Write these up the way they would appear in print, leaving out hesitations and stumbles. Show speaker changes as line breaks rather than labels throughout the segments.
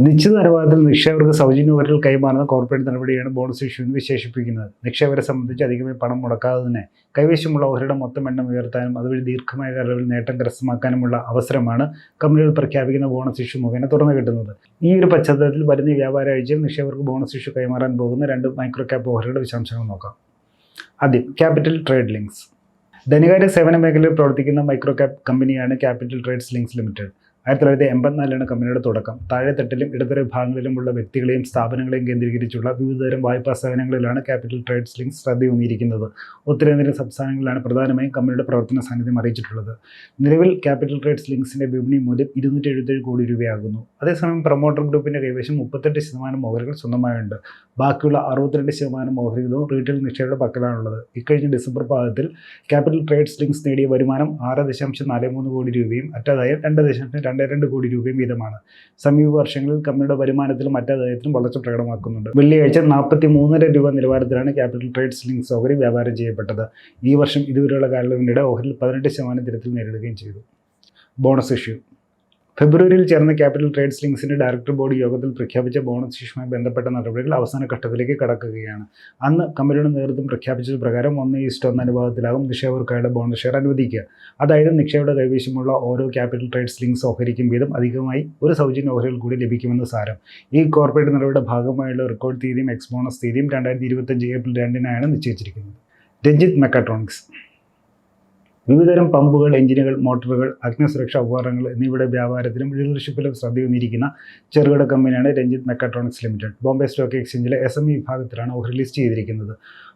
നിശ്ചിത അനുപാതത്തിൽ നിക്ഷേപകർക്ക് സൗജന്യ ഓഹരികൾ കൈമാറുന്ന കോർപ്പറേറ്റ് നടപടിയാണ് ബോണസ് ഇഷ്യൂ എന്ന് വിശേഷിപ്പിക്കുന്നത്. നിക്ഷേപകരെ സംബന്ധിച്ച് അധികമായി പണം മുടക്കാതെ തന്നെ കൈവശമുള്ള ഓഹരിയുടെ മൊത്തം എണ്ണം ഉയർത്താനും അതുവഴി ദീർഘമായ കാലയളവിൽ നേട്ടം കരസ്ഥമാക്കാനുമുള്ള അവസരമാണ് കമ്പനികൾ പ്രഖ്യാപിക്കുന്ന ബോണസ് ഇഷ്യൂ മുഖേന തുറന്നു കിട്ടുന്നത്. ഈ ഒരു പശ്ചാത്തലത്തിൽ വരുന്ന വ്യാപാര ആഴ്ചയിൽ നിക്ഷേപകർക്ക് ബോണസ് ഇഷ്യൂ കൈമാറാൻ പോകുന്ന 2 മൈക്രോ ക്യാപ്പ് ഓഹരികളുടെ വിശദാംശങ്ങൾ നോക്കാം. ആദ്യം ക്യാപിറ്റൽ ട്രേഡ് ലിങ്ക്സ്. ധനകാര്യ സേവന മേഖലയിൽ പ്രവർത്തിക്കുന്ന മൈക്രോ ക്യാപ്പ് കമ്പനിയാണ് ക്യാപിറ്റൽ ട്രേഡ്സ് ലിങ്ക്സ് ലിമിറ്റഡ്. 1984 കമ്പനിയുടെ തുടക്കം. താഴെത്തട്ടിലും ഇടത്തര വിഭാഗങ്ങളിലുമുള്ള വ്യക്തികളെയും സ്ഥാപനങ്ങളെയും കേന്ദ്രീകരിച്ചുള്ള വിവിധതരം വായ്പാ സേവനങ്ങളിലാണ് ക്യാപിറ്റൽ ട്രേഡ്സ് ലിങ്ക്സ് ശ്രദ്ധയൂന്നിയിരിക്കുന്നത്. ഉത്തരേന്ത്യൻ സംസ്ഥാനങ്ങളിലാണ് പ്രധാനമായും കമ്പനിയുടെ പ്രവർത്തന സാന്നിധ്യം അറിയിച്ചിട്ടുള്ളത്. നിലവിൽ ക്യാപിറ്റൽ ട്രേഡ്സ് ലിങ്ക്സിന്റെ വിപണി മൂല്യം 277 കോടി രൂപയാകുന്നു. അതേസമയം പ്രൊമോട്ടർ ഗ്രൂപ്പിന്റെ കൈവശം 38% ഓഹരികൾ സ്വന്തമായുണ്ട്. ബാക്കിയുള്ള 62% ഓഹരികളും റീറ്റെയിൽ നിക്ഷേപകരുടെ പക്കലാണുള്ളത്. ഇക്കഴിഞ്ഞ ഡിസംബർ പാദത്തിൽ ക്യാപിറ്റൽ ട്രേഡ്സ് ലിങ്ക്സ് നേടിയ വരുമാനം 6.43 കോടി രൂപയും മറ്റാദായം 2.22 കോടി രൂപയും വീതമാണ്. സമീപ വർഷങ്ങളിൽ കമ്പനിയുടെ വരുമാനത്തിലും മറ്റാദായത്തിലും വളർച്ച പ്രകടമാക്കുന്നുണ്ട്. വെള്ളിയാഴ്ച 43.5 രൂപ നിലവാരത്തിലാണ് ക്യാപിറ്റൽ ട്രേഡ്സ് ലിങ്ക്സ് ഓഹരി വ്യാപാരം ചെയ്യപ്പെട്ടത്. ഈ വർഷം ഇതുവരെയുള്ള കാലയളവിനിടെ ഓഹരിയിൽ 18% തിരുത്തൽ നേരിടുകയും ചെയ്തു. Bonus issue. ഫെബ്രുവരിയിൽ ചേർന്ന ക്യാപിറ്റൽ ട്രേഡ്സ് ലിങ്ക്സിന്റെ ഡയറക്ടർ ബോർഡ് യോഗത്തിൽ പ്രഖ്യാപിച്ച ബോണസ് ഇഷ്യൂമായി ബന്ധപ്പെട്ട നടപടികൾ അവസാന ഘട്ടത്തിലേക്ക് കടക്കുകയാണ്. അന്ന് കമ്പനിയുടെ നേതൃത്വം പ്രഖ്യാപിച്ചത് പ്രകാരം 1:1 അനുപാതത്തിലാകും നിക്ഷേപകർക്കായുള്ള ബോണസ് ഷെയർ അനുവദിക്കുക. അതായത് നിക്ഷേപകരുടെ കൈവശമുള്ള ഓരോ ക്യാപിറ്റൽ ട്രേഡ്സ് ലിങ്ക്സ് ഓഹരിക്കും വീതം അധികമായി ഒരു സൗജന്യ ഓഹരികൾ കൂടി ലഭിക്കുമെന്ന് സാരം. ഈ കോർപ്പറേറ്റ് നടപടിയുടെ ഭാഗമായുള്ള റെക്കോർഡ് തീയതിയും എക്സ് ബോണസ് തീയതിയും 2025 ഏപ്രിൽ 2-നാണ് നിശ്ചയിച്ചിരിക്കുന്നത്. രഞ്ജിത്ത് മെക്കാട്രോണിക്സ്. വിവിധതരം പമ്പുകൾ, എഞ്ചിനുകൾ, മോട്ടോറുകൾ, അഗ്നിസുരക്ഷാ ഉപകരണങ്ങൾ എന്നിവയുടെ വ്യാപാരത്തിലും ഡീലർഷിപ്പിലും ശ്രദ്ധയൂന്നിരിക്കുന്ന ചെറുകിട കമ്പനിയാണ് Ranjit mechatronics limited. Bombay stock എക്സ്ചേഞ്ചിലെ SME വിഭാഗത്തിലാണ് ഓഹരി ലിസ്റ്റ് ചെയ്തിരിക്കുന്നത്.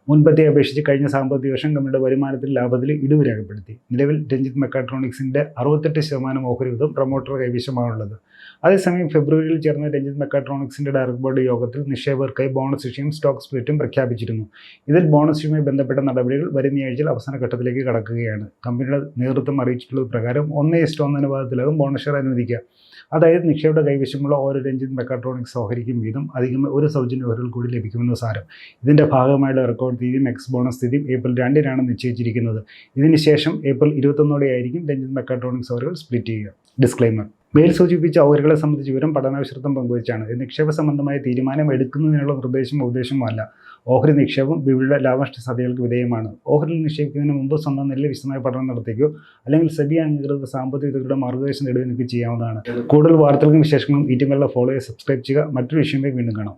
മുൻപത്തെ അപേക്ഷിച്ച് കഴിഞ്ഞ സാമ്പത്തിക വർഷം കമ്പനിയുടെ വരുമാനത്തിൽ ലാഭത്തിൽ ഇടിവ് രേഖപ്പെടുത്തി. നിലവിൽ രഞ്ജിത്ത് മെക്കാട്രോണിക്സിന്റെ 68% ഓഹരി വീതം പ്രൊമോട്ടർ കൈവശമാണുള്ളത്. അതേസമയം ഫെബ്രുവരിയിൽ ചേർന്ന രഞ്ജിത്ത് മെക്കാട്രോണിക്സിന്റെ ഡയറക്ടർ ബോർഡ് യോഗത്തിൽ നിക്ഷേപകർക്കായി ബോണസ് ഇഷ്യൂയും സ്റ്റോക്ക് സ്പ്ലിറ്റും പ്രഖ്യാപിച്ചിരുന്നു. ഇതിൽ ബോണസ് ഇഷ്യൂമായി ബന്ധപ്പെട്ട നടപടികൾ വരുന്നയാഴ്ചയിൽ അവസാന ഘട്ടത്തിലേക്ക് കടക്കുകയാണ്. കമ്പനിയുടെ നേതൃത്വം അറിയിച്ചിട്ടുള്ളത് പ്രകാരം 1:1 അനുപാതത്തിലാകും ബോണസ് ഷെയർ അനുവദിക്കുക. അതായത് നിക്ഷേപകരുടെ കൈവശമുള്ള ഓരോ രഞ്ജിത്ത് മെക്കാട്രോണിക്സ് ഓഹരിക്കും വീതം അധികമായി ഒരു സൗജന്യ ഓഹരികൾ കൂടി ലഭിക്കുമെന്ന് സാരം. ഇതിന്റെ ഭാഗമായുള്ള റെക്കോർഡ് തീയതിയും എക്സ് ബോണസ് തീയതിയും ഏപ്രിൽ 2-നാണ് നിശ്ചയിച്ചിരിക്കുന്നത്. ഇതിനുശേഷം ഏപ്രിൽ 21-ഓടെയായിരിക്കും രഞ്ജിത്ത് മെക്കാട്രോണിക്സ് ഓഹരികൾ സ്പ്ലിറ്റ് ചെയ്യുക. ഡിസ്ക്ലൈമർ. മേൽ സൂചിപ്പിച്ച ഓഹരികളെ സംബന്ധിച്ച് വിവരം പഠനാവിശ്രദ്ധം പങ്കുവച്ചാണ്. ഇത് നിക്ഷേപ സംബന്ധമായ തീരുമാനം എടുക്കുന്നതിനുള്ള നിർദ്ദേശമല്ല. ഓഹരി നിക്ഷേപം വിവിധ ലാഭനഷ്ട സാധ്യതകൾക്ക് വിധേയമാണ്. ഓഹരിയിൽ നിക്ഷേപിക്കുന്നതിന് മുമ്പ് സ്വന്തം നിലയിൽ വിശദമായ പഠനം നടത്തിയോ അല്ലെങ്കിൽ സെബി അംഗീകൃത സാമ്പത്തിക വിദഗ്ധരുടെ മാർഗ്ഗനിർദ്ദേശം നേടുകയോ നിങ്ങൾക്ക് ചെയ്യാവുന്നതാണ്. കൂടുതൽ വാർത്തകൾക്കും വിശേഷങ്ങളും ഈ ടീമിലുള്ള ഫോളോ ചെയ്യുക, സബ്സ്ക്രൈബ് ചെയ്യുക. മറ്റൊരു വിഷയമായി വീണ്ടും കാണാം.